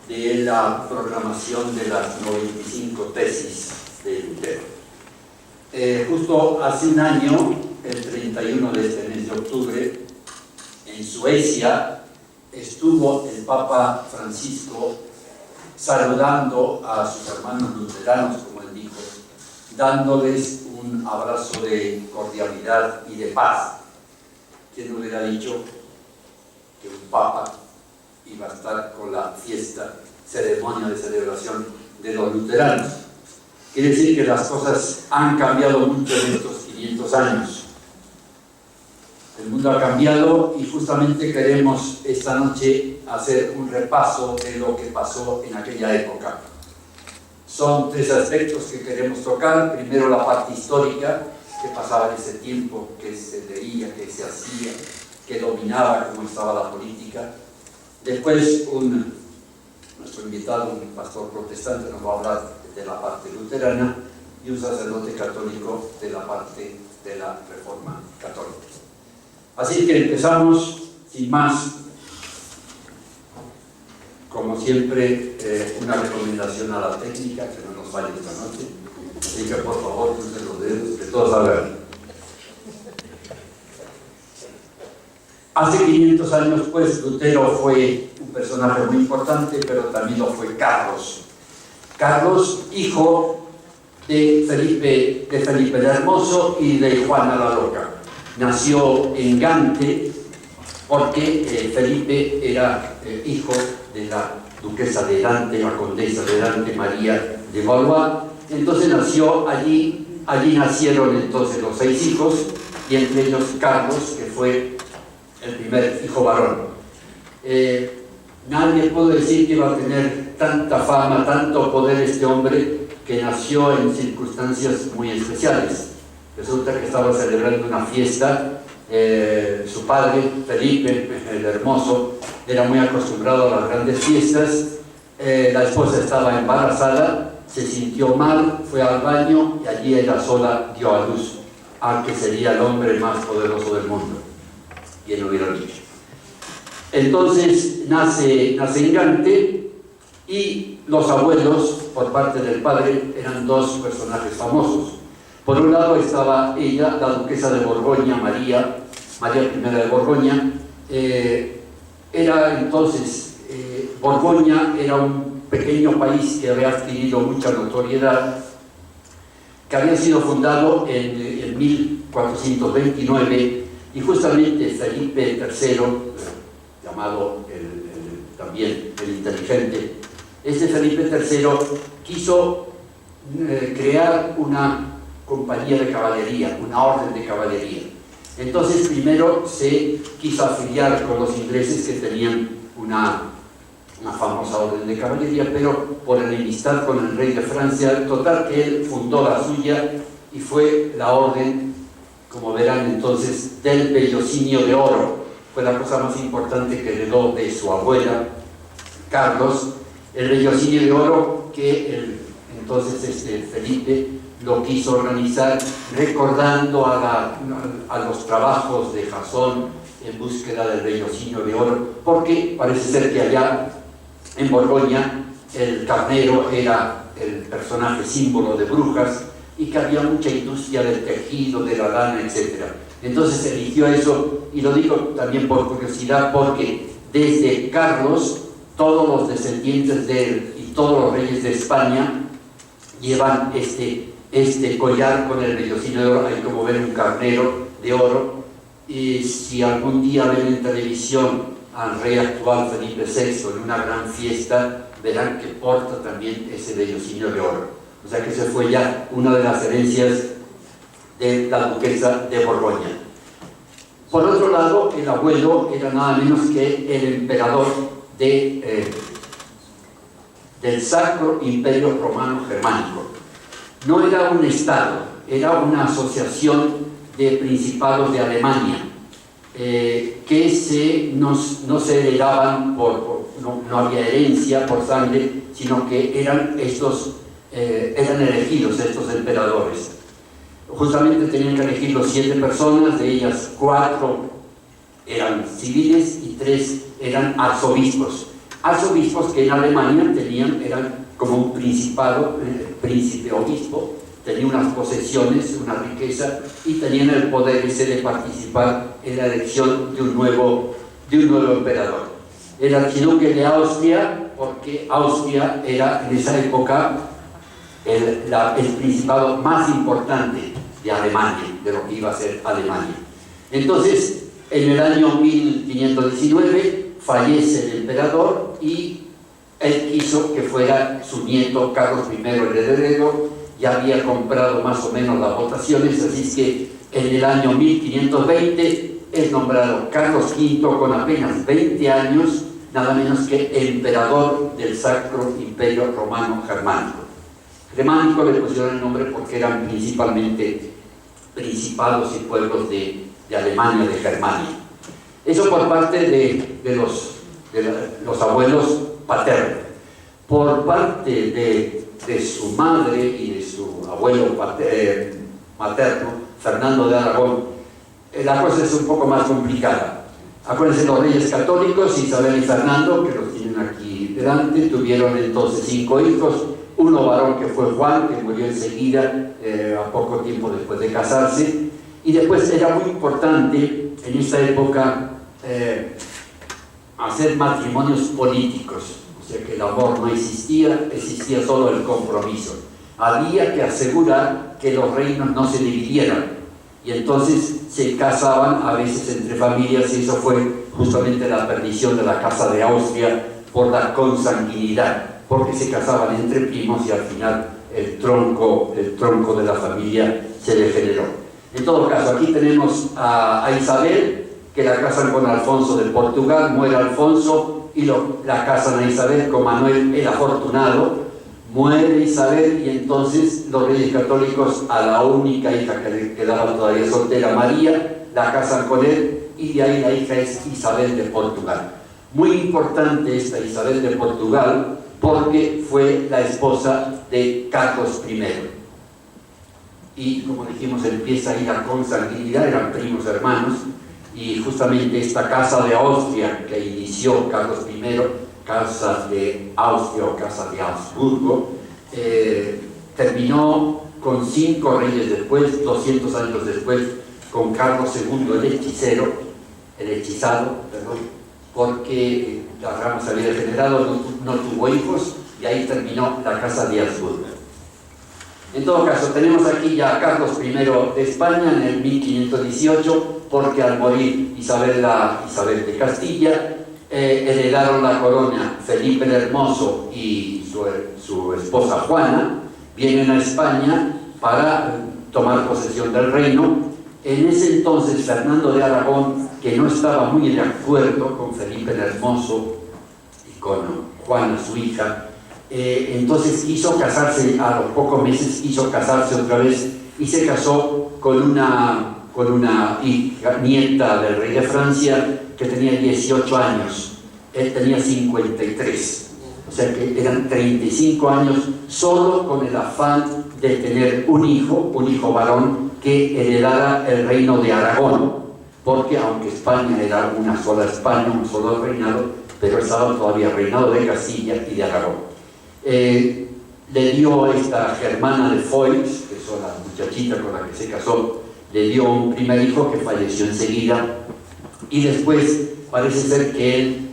de la programación de las 95 tesis de Lutero. Justo hace un año, el 31 de este mes de octubre, en Suecia, estuvo el Papa Francisco saludando a sus hermanos luteranos, como él dijo, dándoles un abrazo de cordialidad y de paz. ¿Quién hubiera dicho que un Papa iba a estar con la fiesta, ceremonia de celebración de los luteranos? Quiere decir que las cosas han cambiado mucho en estos 500 años. El mundo ha cambiado y justamente queremos esta noche hacer un repaso de lo que pasó en aquella época. Son tres aspectos que queremos tocar. Primero, la parte histórica, qué pasaba en ese tiempo, qué se leía, qué se hacía, qué dominaba, cómo estaba la política. Después, nuestro invitado, un pastor protestante, nos va a hablar de la parte luterana y un sacerdote católico de la parte de la Reforma Católica. Así que empezamos sin más. Como siempre, una recomendación a la técnica, que no nos falle esta noche. Así que por favor, crucen los dedos, que todos salgan. Hace 500 años, pues, Lutero fue un personaje muy importante, pero también lo fue Carlos. Carlos, hijo de Felipe el Hermoso y de Juana la Loca. Nació en Gante porque Felipe era hijo de la duquesa de Dante, la condesa de Dante, María de Valois. Entonces nació allí nacieron entonces los 6 hijos, y entre ellos Carlos, que fue el primer hijo varón. Nadie pudo decir que iba a tener tanta fama, tanto poder este hombre, que nació en circunstancias muy especiales. Resulta que estaba celebrando una fiesta. Su padre, Felipe el Hermoso, era muy acostumbrado a las grandes fiestas. La esposa estaba embarazada, se sintió mal, fue al baño y allí ella sola dio a luz al que sería el hombre más poderoso del mundo. ¿Quién lo hubiera dicho? Entonces nace en Gante, y los abuelos, por parte del padre, eran 2 personajes famosos. Por un lado estaba ella, la duquesa de Borgoña, María I de Borgoña. Era entonces, Borgoña era un pequeño país que había adquirido mucha notoriedad, que había sido fundado en 1429, y justamente Felipe III, llamado también el inteligente, Felipe III quiso crear una compañía de caballería, una orden de caballería. Entonces primero se quiso afiliar con los ingleses, que tenían una famosa orden de caballería, pero por enemistad con el rey de Francia, total que él fundó la suya, y fue la orden, como verán entonces, del vellocinio de oro. Fue la cosa más importante que heredó de su abuela, Carlos, el vellocinio de oro, que entonces Felipe lo quiso organizar recordando a los trabajos de Jasón en búsqueda del vellocinio de oro, porque parece ser que allá en Borgoña el carnero era el personaje símbolo de brujas, y que había mucha industria del tejido, de la lana, etc. Entonces se eligió eso, y lo digo también por curiosidad, porque desde Carlos todos los descendientes de él y todos los reyes de España llevan este collar con el vellocinio de oro. Hay como ver un carnero de oro, y si algún día ven en televisión al rey actual Felipe VI en una gran fiesta, verán que porta también ese vellocinio de oro. O sea que esa fue ya una de las herencias de la duquesa de Borgoña. Por otro lado, el abuelo era nada menos que el emperador del Sacro Imperio Romano Germánico. No era un estado, era una asociación de principados de Alemania, que no se heredaban, no había herencia por sangre, sino que eran elegidos estos emperadores. Justamente tenían que elegir los 7 personas, de ellas 4 eran civiles y 3 eran arzobispos. arzobispos que en Alemania eran como un principado, príncipe obispo, tenían unas posesiones, una riqueza, y tenían el poder ese de participar en la elección de un nuevo emperador. El archiduque de Austria, porque Austria era en esa época el principado más importante de Alemania, de lo que iba a ser Alemania. Entonces, en el año 1519 fallece el emperador y él quiso que fuera su nieto Carlos I el heredero. Ya había comprado más o menos las votaciones, así es que en el año 1520 es nombrado Carlos V con apenas 20 años, nada menos que emperador del Sacro Imperio Romano Germánico. Germánico le pusieron el nombre porque eran principalmente principados y pueblos de Alemania, de Germania. Eso por parte de los abuelos paternos. Por parte de su madre y de su abuelo materno, Fernando de Aragón, la cosa es un poco más complicada. Acuérdense, los reyes católicos, Isabel y Fernando, que los tienen aquí delante, tuvieron entonces 5 hijos, uno varón que fue Juan, que murió enseguida, a poco tiempo después de casarse, y después era muy importante en esta época hacer matrimonios políticos. O sea que el amor no existía, existía solo el compromiso. Había que asegurar que los reinos no se dividieran, y entonces se casaban a veces entre familias, y eso fue justamente la perdición de la Casa de Austria por la consanguinidad, porque se casaban entre primos y al final el tronco de la familia se degeneró. En todo caso, aquí tenemos a Isabel, que la casan con Alfonso de Portugal, muere Alfonso, y la casan a Isabel con Manuel el Afortunado. Muere Isabel y entonces los reyes católicos a la única hija que le quedaba todavía soltera, María, la casan con él, y de ahí la hija es Isabel de Portugal. Muy importante esta Isabel de Portugal porque fue la esposa de Carlos I. Y como dijimos, empieza ahí la consanguinidad, eran primos hermanos, y justamente esta Casa de Austria que inició Carlos I, Casa de Austria o Casa de Habsburgo, terminó con 5 reyes después, 200 años después, con Carlos II el hechizado, porque la rama se había degenerado, no tuvo hijos, y ahí terminó la Casa de Habsburgo. En todo caso, tenemos aquí ya a Carlos I de España en el 1518, porque al morir Isabel de Castilla, heredaron la corona Felipe el Hermoso y su esposa Juana. Vienen a España para tomar posesión del reino. En ese entonces Fernando de Aragón, que no estaba muy de acuerdo con Felipe el Hermoso y con Juana, su hija, entonces quiso casarse, a los pocos meses quiso casarse otra vez, y se casó con una hija, nieta del rey de Francia, que tenía 18 años. Él tenía 53, o sea que eran 35 años solo con el afán de tener un hijo varón que heredara el reino de Aragón, porque aunque España era una sola España, un solo reinado, pero estaba todavía el reinado de Castilla y de Aragón. Le dio a esta Germana de Foix, que es la muchachita con la que se casó, le dio un primer hijo que falleció enseguida, y después parece ser que él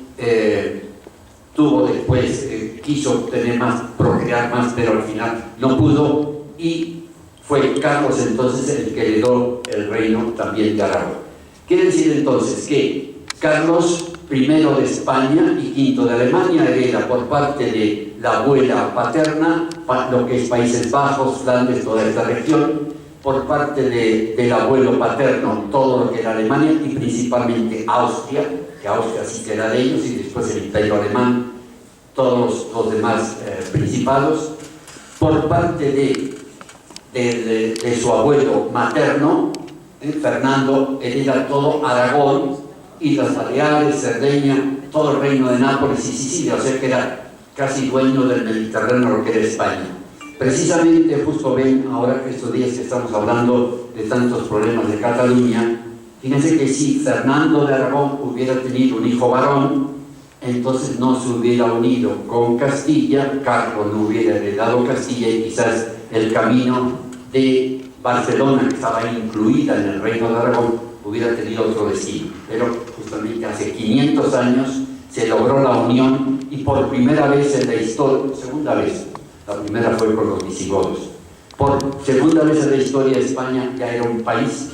quiso tener más, procrear más, pero al final no pudo, y fue Carlos entonces el que heredó el reino también de Aragón. Quiere decir entonces que Carlos I de España y V de Alemania hereda por parte de la abuela paterna lo que es Países Bajos, Flandes, toda esta región, por parte del abuelo paterno todo lo que era Alemania y principalmente Austria, que Austria sí que era de ellos, y después el Imperio Alemán, todos los demás principados. Por parte de su abuelo materno, Fernando hereda todo Aragón, Islas Baleares, Cerdeña, todo el reino de Nápoles y Sicilia, o sea que era casi dueño del Mediterráneo, lo que era España. Precisamente, justo ven, ahora que estos días que estamos hablando de tantos problemas de Cataluña, fíjense que si Fernando de Aragón hubiera tenido un hijo varón, entonces no se hubiera unido con Castilla, Carlos no hubiera heredado Castilla y quizás el camino de Barcelona, que estaba incluida en el Reino de Aragón, hubiera tenido otro destino. Pero justamente hace 500 años se logró la unión y por primera vez en la historia, segunda vez, la primera fue con los visigodos, por segunda vez en la historia España ya era un país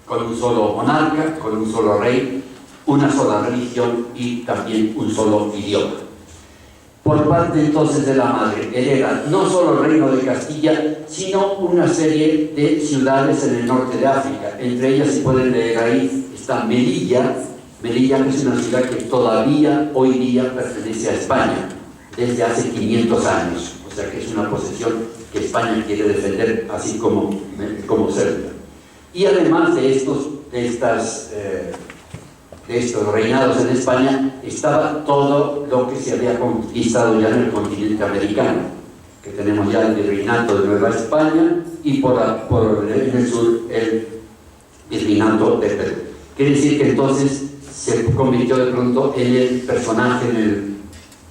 con un solo monarca, con un solo rey, una sola religión y también un solo idioma. Por parte entonces de la madre, hereda no solo el reino de Castilla, sino una serie de ciudades en el norte de África. Entre ellas, si pueden leer ahí, está Melilla, Melilla, que es una ciudad que todavía hoy día pertenece a España, desde hace 500 años. O sea que es una posesión que España quiere defender, así como Serbia. Y además de estos reinados en España, estaba todo lo que se había conquistado ya en el continente americano, que tenemos ya el virreinato de Nueva España y en el sur el virreinato de Perú. Quiere decir que entonces se convirtió de pronto en el personaje, en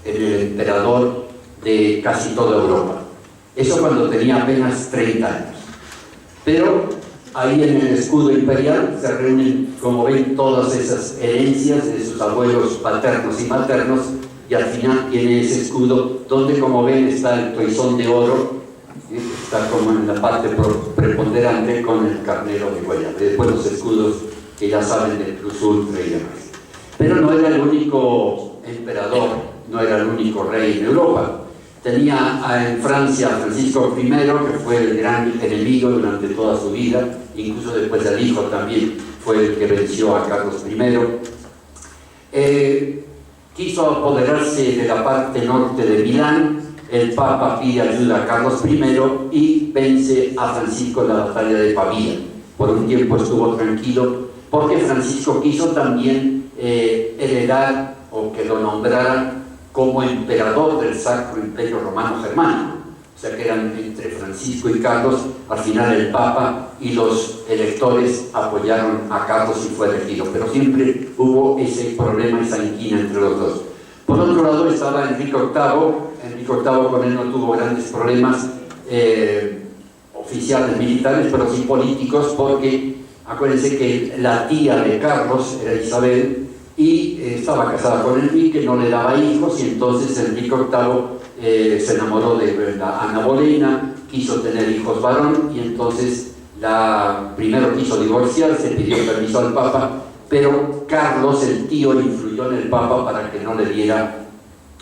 el emperador de casi toda Europa. Eso cuando tenía apenas 30 años. Pero ahí en el escudo imperial se reúnen, como ven, todas esas herencias de sus abuelos paternos y maternos, y al final tiene ese escudo donde, como ven, está el toisón de oro, está como en la parte preponderante con el carnero de Guayana. Después los escudos que ya saben del plus ultra y demás. Pero no era el único emperador, no era el único rey en Europa. Tenía en Francia a Francisco I, que fue el gran enemigo durante toda su vida, incluso después del hijo también fue el que venció a Carlos I. Quiso apoderarse de la parte norte de Milán, el Papa pide ayuda a Carlos I y vence a Francisco en la batalla de Pavía. Por un tiempo estuvo tranquilo, porque Francisco quiso también heredar o que lo nombraran como emperador del Sacro Imperio Romano Germánico. O sea que eran entre Francisco y Carlos, al final el Papa y los electores apoyaron a Carlos y fue elegido, pero siempre hubo ese problema, esa inquina entre los dos. Por otro lado estaba Enrique VIII con él no tuvo grandes problemas oficiales, militares, pero sí políticos, porque acuérdense que la tía de Carlos era Isabel, y estaba casada con Enrique, no le daba hijos, y entonces Enrique VIII se enamoró de Ana Bolena, quiso tener hijos varón, y entonces primero quiso divorciarse, pidió permiso al Papa, pero Carlos, el tío, influyó en el Papa para que no le diera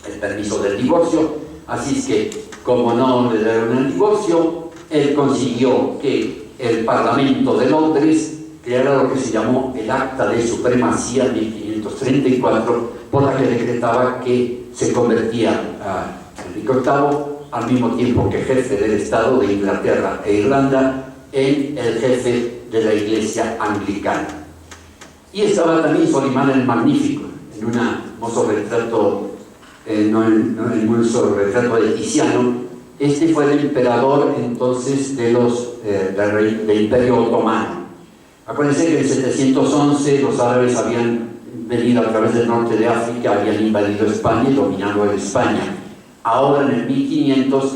el permiso del divorcio. Así es que, como no le dieron el divorcio, él consiguió que el Parlamento de Londres creara lo que se llamó el Acta de Supremacía en 1534, por la que decretaba que se convertía a Enrique VIII, al mismo tiempo que jefe del Estado de Inglaterra e Irlanda, en el jefe de la Iglesia anglicana. Y estaba también Solimán el Magnífico, en un hermoso retrato, de Tiziano. Este fue el emperador entonces del Imperio Otomano. Acuérdense que en 711 los árabes habían venido a través del norte de África, habían invadido España y dominado en España. Ahora en el 1500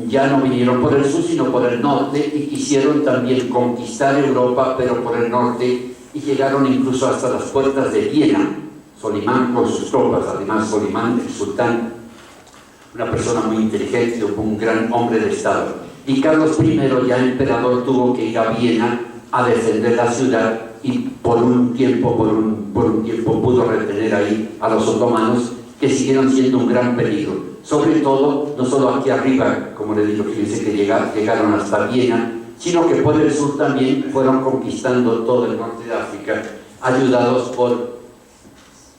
ya no vinieron por el sur sino por el norte y quisieron también conquistar Europa, pero por el norte, y llegaron incluso hasta las puertas de Viena, Solimán con sus tropas. Además Solimán, el sultán, una persona muy inteligente, un gran hombre de Estado. Y Carlos I, ya emperador, tuvo que ir a Viena a defender la ciudad y por un tiempo pudo retener ahí a los otomanos, que siguieron siendo un gran peligro. Sobre todo, no solo aquí arriba, como les digo, fíjense que llegaron hasta Viena, sino que por el sur también fueron conquistando todo el norte de África, ayudados por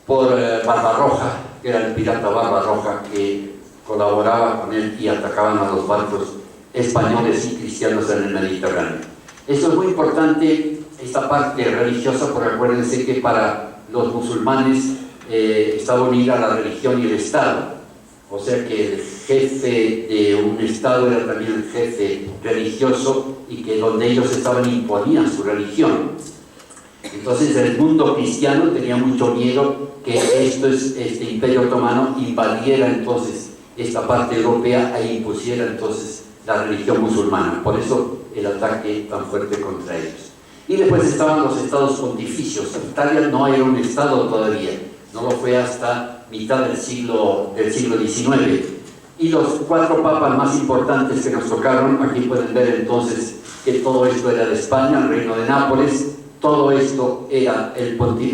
Barbarroja, que era el pirata Barbarroja, que colaboraba con él y atacaban a los barcos españoles y cristianos en el Mediterráneo. Esto es muy importante, esta parte religiosa, porque acuérdense que para los musulmanes estaba unida la religión y el Estado. O sea que el jefe de un Estado era también el jefe religioso, y que donde ellos estaban imponían su religión. Entonces el mundo cristiano tenía mucho miedo que este imperio otomano invadiera entonces esta parte europea e impusiera entonces la religión musulmana. Por eso el ataque tan fuerte contra ellos. Y después estaban los estados pontificios. Italia no era un estado todavía, no lo fue hasta mitad del siglo XIX. Y los 4 papas más importantes que nos tocaron, aquí pueden ver entonces que todo esto era de España, el reino de Nápoles, todo esto era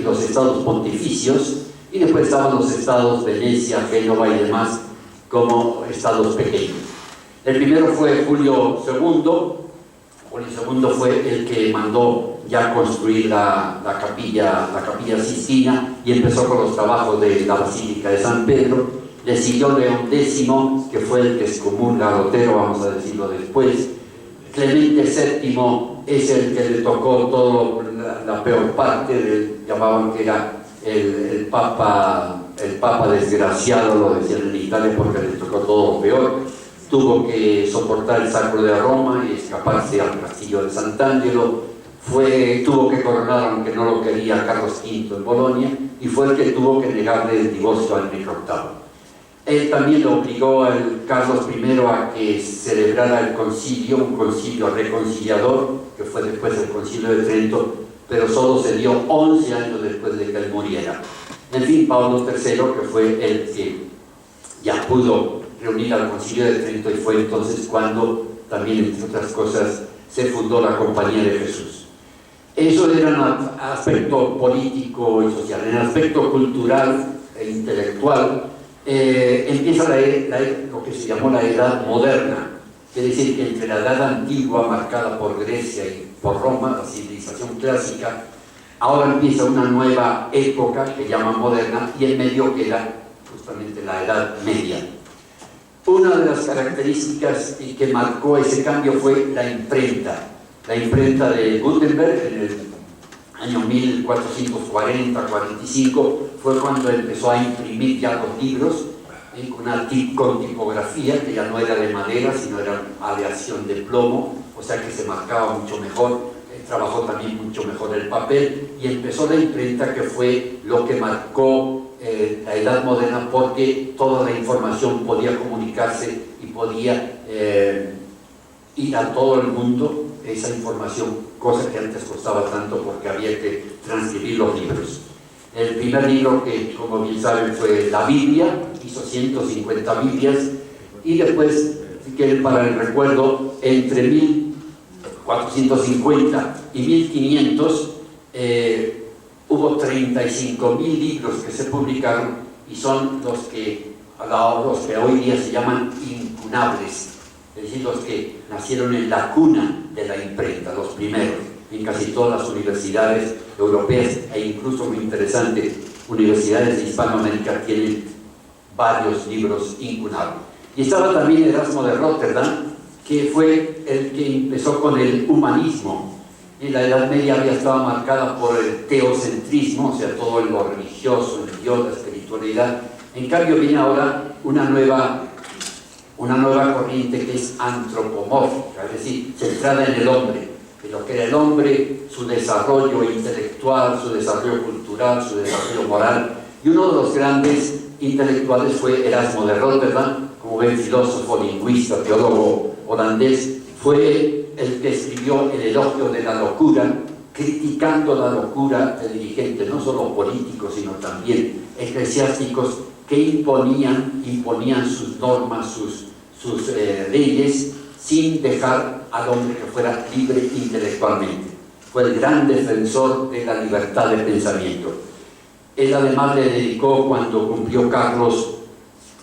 los estados pontificios, y después estaban los estados Venecia, Génova y demás como estados pequeños. El primero fue Julio II. Julio II fue el que mandó ya construir la capilla Sistina y empezó con los trabajos de la Basílica de San Pedro. Le siguió León X, que fue el que excomulga a Lutero, vamos a decirlo después. Clemente VII es el que le tocó toda la peor parte, llamaban que era el papa desgraciado, lo decían en Italia, porque le tocó todo lo peor. Tuvo que soportar el sacro de Roma y escaparse al castillo de Sant'Angelo. Tuvo que coronar, aunque no lo quería, Carlos V en Bolonia, y fue el que tuvo que negarle el divorcio a Enrique VIII. Él también lo obligó a Carlos I a que celebrara el concilio, un concilio reconciliador, que fue después del Concilio de Trento, pero solo se dio 11 años después de que él muriera. En fin, Pablo III, que fue el que ya pudo reunir al Concilio de Trento, y fue entonces cuando también, entre otras cosas, se fundó la Compañía de Jesús. Eso era un aspecto político y social. En el aspecto cultural e intelectual, empieza lo que se llamó la Edad Moderna, es decir, que entre la Edad Antigua, marcada por Grecia y por Roma, la civilización clásica, ahora empieza una nueva época que llaman moderna, y en medio queda justamente la Edad Media. Una de las características que marcó ese cambio fue la imprenta de Gutenberg en el año 1440-45, fue cuando empezó a imprimir ya los libros con tipografía que ya no era de madera, sino era aleación de plomo, o sea que se marcaba mucho mejor, trabajó también mucho mejor el papel, y empezó la imprenta, que fue lo que marcó la Edad Moderna, porque toda la información podía comunicarse y podía ir a todo el mundo, esa información, cosa que antes costaba tanto porque había que transcribir los libros. El primer libro, que como bien saben fue la Biblia, hizo 150 Biblias, y después, si quieren para el recuerdo, entre 1450 y 1500 hubo 35.000 libros que se publicaron, y son los que hoy día se llaman incunables, es decir, los que nacieron en la cuna de la imprenta, los primeros, en casi todas las universidades europeas, e incluso, muy interesante, universidades de Hispanoamérica tienen varios libros incunables. Y estaba también Erasmo de Rotterdam, que fue el que empezó con el humanismo. En la Edad Media había estado marcada por el teocentrismo, o sea, todo lo religioso, el Dios, la espiritualidad. En cambio viene ahora una nueva corriente que es antropomórfica, es decir, centrada en el hombre, en lo que era el hombre, su desarrollo intelectual, su desarrollo cultural, su desarrollo moral. Y uno de los grandes intelectuales fue Erasmo de Rotterdam, como ven, filósofo, lingüista, teólogo holandés. Fue el que escribió el Elogio de la Locura, criticando la locura de dirigentes, no solo políticos, sino también eclesiásticos, que imponían sus normas, sus leyes, sin dejar al hombre que fuera libre intelectualmente. Fue el gran defensor de la libertad de pensamiento. Él además le dedicó, cuando cumplió Carlos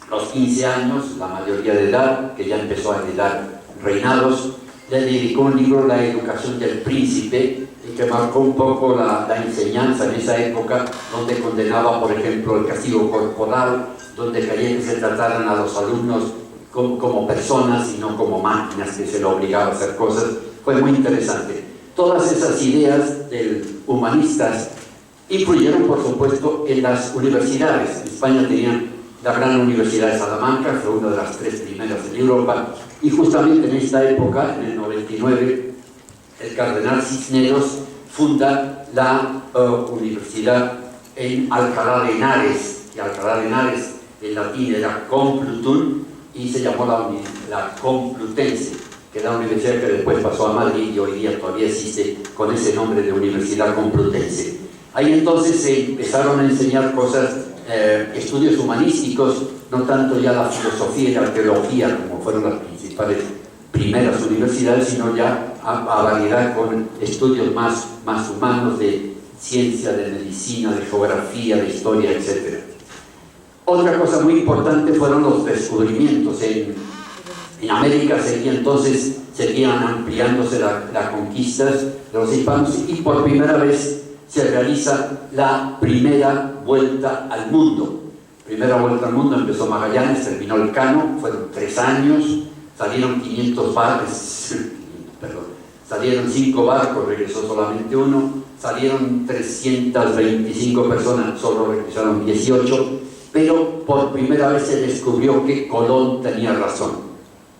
los 15 años, la mayoría de edad, que ya empezó a heredar reinados, le dedicó un libro, La educación del príncipe, que marcó un poco la enseñanza en esa época, donde condenaba, por ejemplo, el castigo corporal, donde quería que se trataran a los alumnos como personas y no como máquinas que se le obligaba a hacer cosas. Fue muy interesante. Todas esas ideas humanistas influyeron, por supuesto, en las universidades. En España tenían la gran Universidad de Salamanca, fue una de las 3 primeras en Europa, y justamente en esta época, en el 99, el cardenal Cisneros funda la universidad en Alcalá de Henares, que Alcalá de Henares en latín era Complutum, y se llamó la Complutense, que era la universidad que después pasó a Madrid y hoy día todavía existe con ese nombre de Universidad Complutense. Ahí entonces se empezaron a enseñar cosas, estudios humanísticos, no tanto ya la filosofía y la teología, como fueron las principales primeras universidades, sino ya a variedad con estudios más humanos de ciencia, de medicina, de geografía, de historia, etc. Otra cosa muy importante fueron los descubrimientos. En América seguían ampliándose las conquistas de los hispanos y por primera vez se realiza la primera vuelta al mundo. Primera vuelta al mundo empezó Magallanes, terminó Elcano, fueron 3 años, salieron 500 barcos, salieron 5 barcos, regresó solamente uno, salieron 325 personas, solo regresaron 18, pero por primera vez se descubrió que Colón tenía razón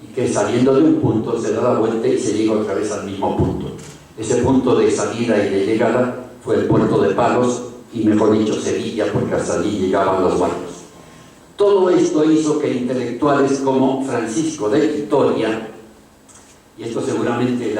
y que saliendo de un punto se da la vuelta y se llega otra vez al mismo punto. Ese punto de salida y de llegada fue el puerto de Palos y, mejor dicho, Sevilla, porque hasta allí llegaban los barcos. Todo esto hizo que intelectuales como Francisco de Vitoria, y esto seguramente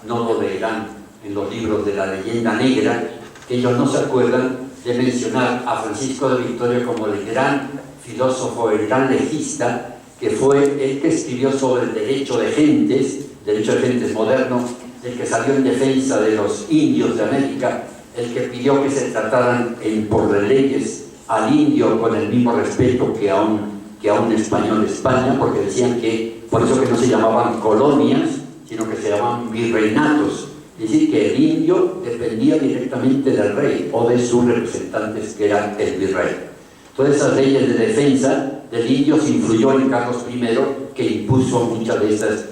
no lo leerán en los libros de la leyenda negra, que ellos no se acuerdan de mencionar a Francisco de Vitoria como el gran filósofo, el gran legista, que fue el que escribió sobre el derecho de gentes moderno, el que salió en defensa de los indios de América, el que pidió que se trataran por leyes al indio con el mismo respeto que a un español de España, porque decían que, por eso que no se llamaban colonias, sino que se llamaban virreinatos, es decir, que el indio dependía directamente del rey o de sus representantes, que eran el virrey. Todas esas leyes de defensa del indio se influyó en Carlos I, que impuso muchas de esas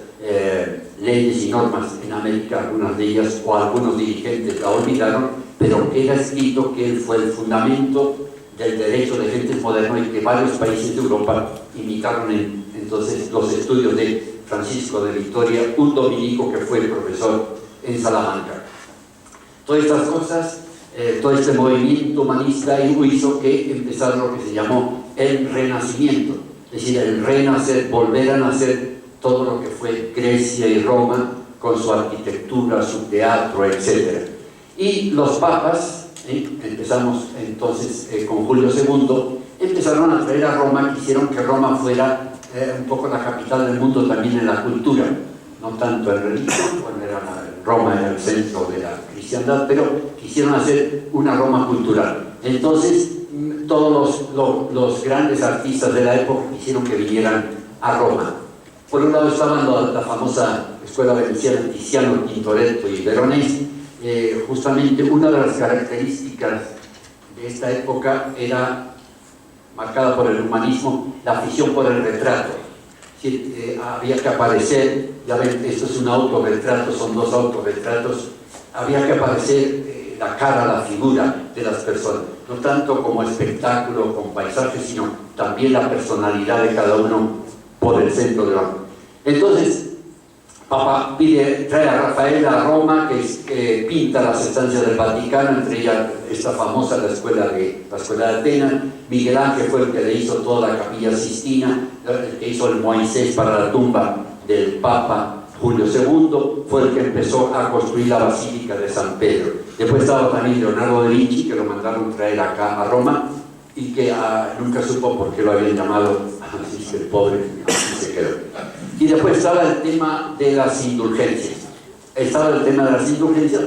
leyes y normas en América. Algunas de ellas, o algunos dirigentes la olvidaron, pero queda escrito que él fue el fundamento del derecho de gentes moderno y que varios países de Europa imitaron entonces los estudios de Francisco de Vitoria, un dominico que fue profesor en Salamanca. Todas estas cosas, todo este movimiento humanista hizo que empezara lo que se llamó el Renacimiento, es decir, el renacer, volver a nacer todo lo que fue Grecia y Roma con su arquitectura, su teatro, etc. Y los papas, empezamos entonces con Julio II, empezaron a traer a Roma, quisieron que Roma fuera un poco la capital del mundo también en la cultura, no tanto en religión, Roma era el centro de la cristiandad, pero quisieron hacer una Roma cultural. Entonces todos los grandes artistas de la época quisieron que vinieran a Roma. Por un lado estaban la famosa escuela veneciana, Tiziano, Tintoretto y Veronese. Justamente una de las características de esta época era marcada por el humanismo, la afición por el retrato. Había que aparecer, ya ven, esto es un autorretrato, son 2 autorretratos, había que aparecer la cara, la figura de las personas, no tanto como espectáculo, con paisajes, sino también la personalidad de cada uno por el centro de la... Entonces, Papa trae a Rafael a Roma, que pinta las estancias del Vaticano, entre ellas esta famosa, la escuela de Atenas. Miguel Ángel fue el que le hizo toda la Capilla Sistina, el que hizo el Moisés para la tumba del Papa Julio II, fue el que empezó a construir la Basílica de San Pedro. Después estaba también Leonardo da Vinci, que lo mandaron traer acá a Roma, y que nunca supo por qué lo habían llamado, así que el pobre, así se quedó. Y después estaba el tema de las indulgencias.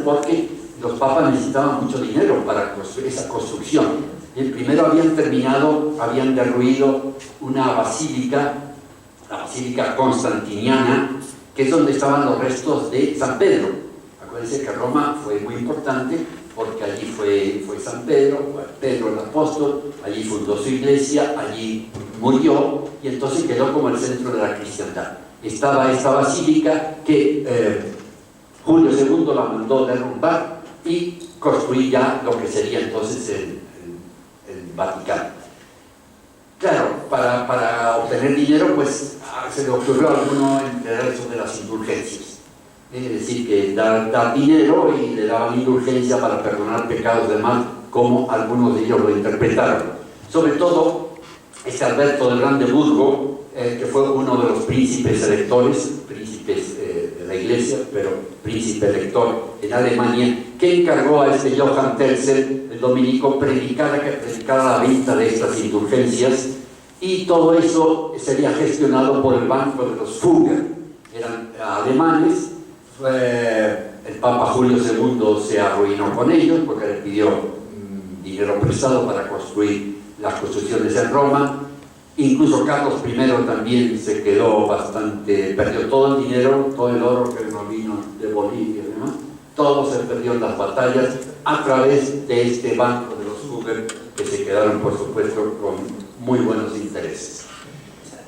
Porque los papas necesitaban mucho dinero para construir esa construcción. Primero habían derruido una basílica, la Basílica Constantiniana, que es donde estaban los restos de San Pedro. Acuérdense que Roma fue muy importante porque allí fue San Pedro, Pedro el apóstol, allí fundó su iglesia, allí murió y entonces quedó como el centro de la cristiandad. Estaba esta basílica que Julio II la mandó derrumbar y construir ya lo que sería entonces el Vaticano. Claro, para obtener dinero, pues se le ocurrió a alguno enterar eso de las indulgencias. es decir, que dar dinero y le daban indulgencia para perdonar pecados de mal, como algunos de ellos lo interpretaron. Sobre todo, Alberto de Brandeburgo, que fue uno de los príncipes electores, príncipes de la Iglesia, pero príncipe elector en Alemania, que encargó a Johann Terzel, el dominico, que predicara la venta de estas indulgencias, y todo eso sería gestionado por el Banco de los Fugger. Eran alemanes. El Papa Julio II se arruinó con ellos porque le pidió dinero prestado para construir las construcciones en Roma. Incluso Carlos I también se quedó perdió todo el dinero, todo el oro que nos vino de Bolivia y demás. Todo se perdió en las batallas a través de este Banco de los Fugger, que se quedaron, por supuesto, con muy buenos intereses.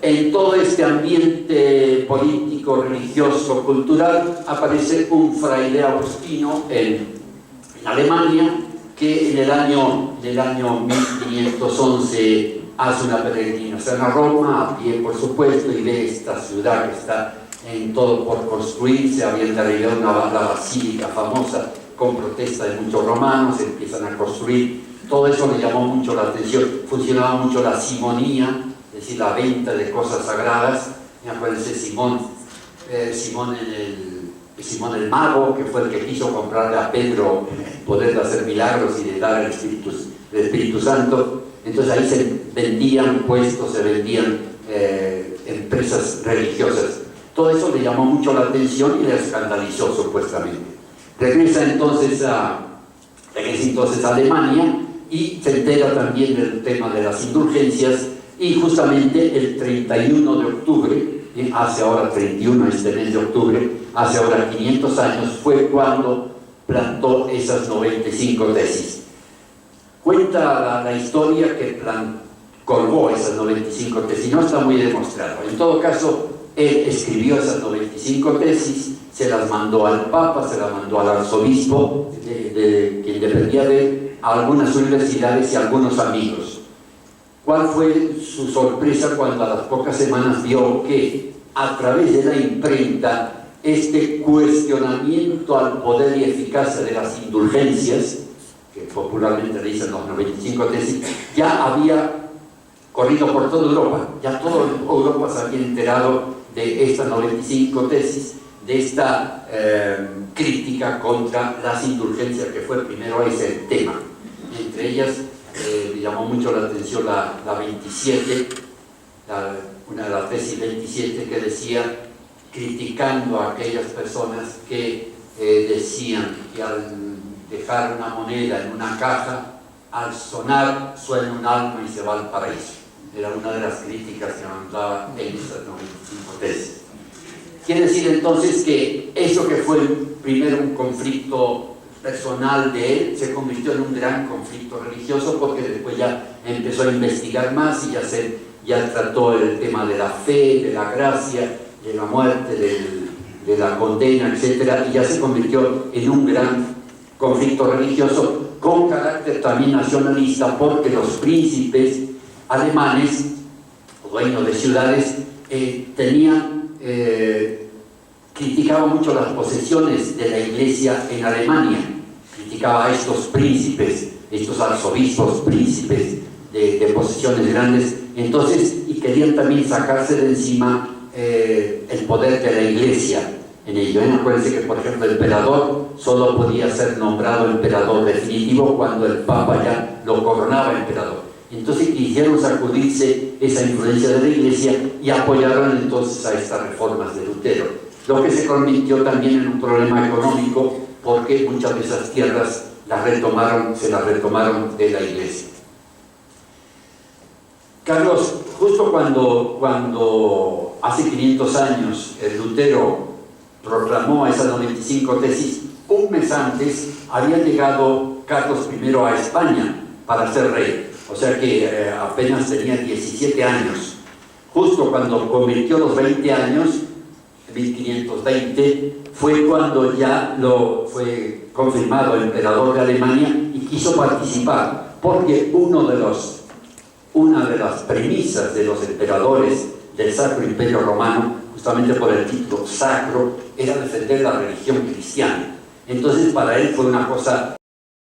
En todo este ambiente político, religioso, cultural, aparece un fraile agustino en Alemania, que en el año 1511 hace una peregrinación a Roma, a pie por supuesto, y ve esta ciudad que está en todo por construirse. Habían derribado la basílica famosa con protesta de muchos romanos, empiezan a construir. Todo eso le llamó mucho la atención. Funcionaba mucho la simonía, es decir, la venta de cosas sagradas. Me acuerdo de Simón el Mago, que fue el que quiso comprarle a Pedro el poder de hacer milagros y de dar el Espíritu Santo. Entonces ahí se vendían puestos, se vendían empresas religiosas. Todo eso le llamó mucho la atención y le escandalizó supuestamente. Regresa entonces a Alemania y se entera también del tema de las indulgencias, y justamente el 31 de octubre, hace ahora 31, este mes de octubre, hace ahora 500 años, fue cuando plantó esas 95 tesis. Cuenta la historia que colgó esas 95 tesis, no está muy demostrado. En todo caso, él escribió esas 95 tesis, se las mandó al Papa, se las mandó al arzobispo, quien dependía de él, a algunas universidades y a algunos amigos. ¿Cuál fue su sorpresa cuando a las pocas semanas vio que a través de la imprenta este cuestionamiento al poder y eficacia de las indulgencias, que popularmente le dicen los 95 tesis, ya había corrido por toda Europa? Ya toda Europa se había enterado de estas 95 tesis, de esta crítica contra las indulgencias, que fue primero ese tema. Entre ellas me llamó mucho la atención la 27, una de las tesis 27, que decía, criticando a aquellas personas que decían que al dejar una moneda en una caja, al sonar suena un alma y se va al paraíso. Era una de las críticas que mandaba en estas 95 tesis. Quiere decir entonces que eso que fue primero un conflicto personal de él se convirtió en un gran conflicto religioso, porque después ya empezó a investigar más y ya trató el tema de la fe, de la gracia, de la muerte, de la condena, etc. Y ya se convirtió en un gran conflicto religioso con carácter también nacionalista, porque los príncipes alemanes, dueños de ciudades, criticaban mucho las posesiones de la Iglesia en Alemania. Criticaba a estos príncipes, estos arzobispos, príncipes de posesiones grandes, entonces, y querían también sacarse de encima el poder de la Iglesia en ello. Acuérdense que, por ejemplo, el emperador solo podía ser nombrado emperador definitivo cuando el Papa ya lo coronaba emperador. Entonces quisieron sacudirse esa influencia de la Iglesia y apoyaron entonces a estas reformas de Lutero, lo que se convirtió también en un problema económico, porque muchas de esas tierras se las retomaron de la Iglesia. Carlos, justo cuando hace 500 años el Lutero proclamó esas 95 tesis, un mes antes había llegado Carlos I a España para ser rey, o sea que apenas tenía 17 años. Justo cuando convirtió los 20 años, 1520, fue cuando ya fue confirmado emperador de Alemania y quiso participar, porque una de las premisas de los emperadores del Sacro Imperio Romano justamente por el título sacro, era defender la religión cristiana. Entonces para él fue una cosa